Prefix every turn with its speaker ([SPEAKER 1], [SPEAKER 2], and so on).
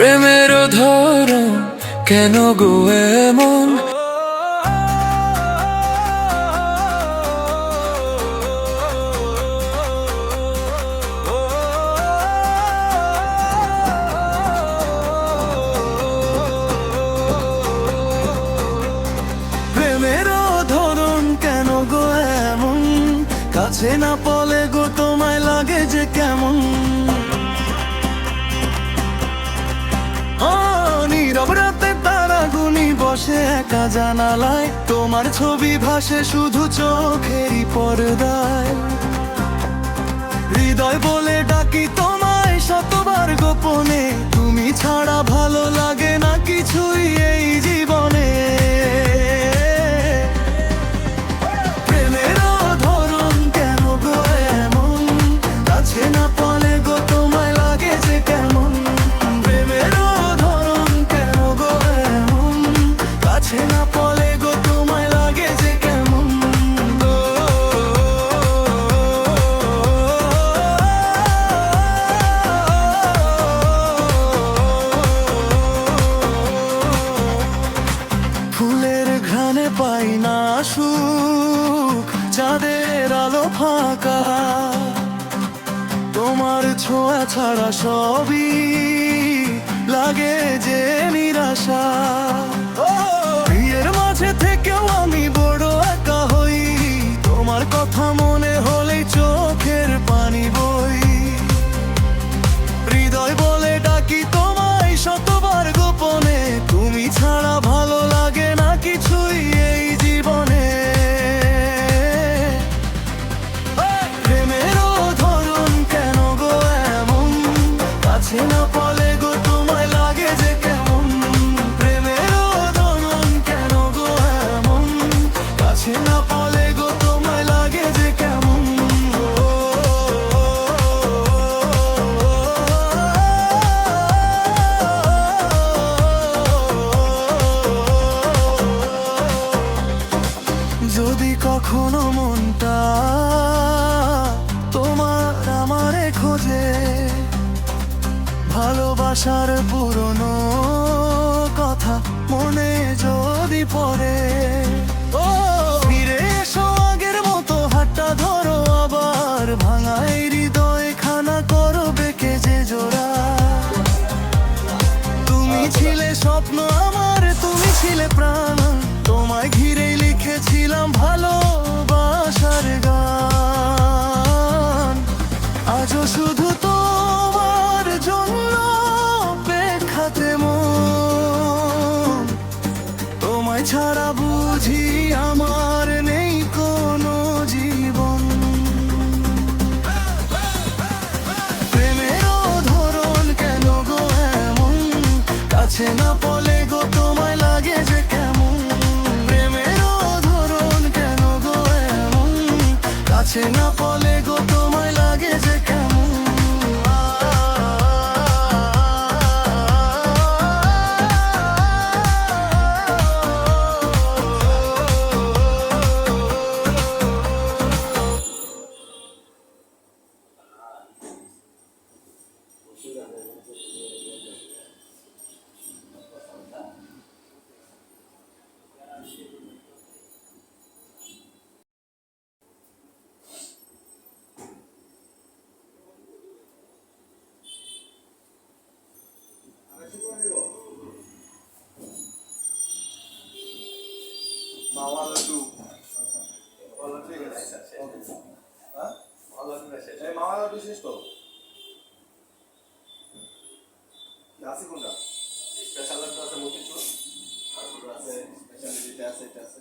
[SPEAKER 1] প্রেমের ধরন কেন গো এমন?
[SPEAKER 2] প্রেমের ধরন কেন গো এমন? কাছে না পলে গো তোমায় লাগে যে কেমন? নীরব রাতে তারা গুনি বসে একা জানালায়, তোমার ছবি ভাসে শুধু চোখেরই পর্দায়। হৃদয় বলে ডাকি তোমায় শতবার গোপনে, তুমি ছাড়া ভালো লাগে না কিছুই এই জীবনে। প্রেমের ধরন কেন গো এমন? কাছে না পলে গো তোমায় লাগে যে কেমন? প্রেমের ধরন কেন গো এমন? কাছে না পলে গো তোমায় লাগে যে কেমন? ফুলের ঘ্রাণে পাই না সুখ, চাঁদের আলো ফাঁকা, তোমার ছোঁয়া ছাড়া সবই লাগে যে নিরাশা। বিয়ের মাঝে থেকেও আমি বড় একা হই, তোমার কথা মনে হলেই চোখের পানি বই। হৃদয় বলে ডাকি তোমায় শতবার গোপনে, তুমি ছাড়া ভালো লাগে না কিছুই এই জীবনে। প্রেমের ধরন কেন গো এমন? কাছে না পলে গো তোমায় লাগে যে কেমন? প্রেমের ধরন কেন গো এমন? কাছে না পলে গো তোমায় লাগে যে কেমন? যদি কখনো মনটা তোমার আমারে খোঁজে, ভালোবাসার পুরনো কথা মনে যদি পড়ে, ও ফিরে এসো আগের মতো হাতটা ধরো আবার, ভাঙাই হৃদয় খানা করো বেঁকে যে জোড়া। তুমি ছিলে স্বপ্ন আমার, তুমি ছিলে প্রাণ, তোমায় ঘিরেই লিখেছিলাম ভালোবাসার গান। আজও শুধু তোমার জন্য অপেক্ষাতে মন, তোমায় ছাড়া বুঝি আমার নেই কোনো জীবন। প্রেমের ধরন কেন গো এমন? কাছে না পলে গো তোমায় লাগে যে কেমন? প্রেমের ধরন কেন গো এমন? কাছে না পলে গো তোমায় লাগে যে কেমন?
[SPEAKER 3] মাওয়া লাড্ডু ভালো ঠিক আছে। হ্যাঁ ভালো আছে। এই মাওয়া লাড্ডু শেষ তো আছে কোনটা? স্পেশাল লাড্ডু আছে মতিচুর, আর আছে স্পেশালিটিতে আছে এটা আছে।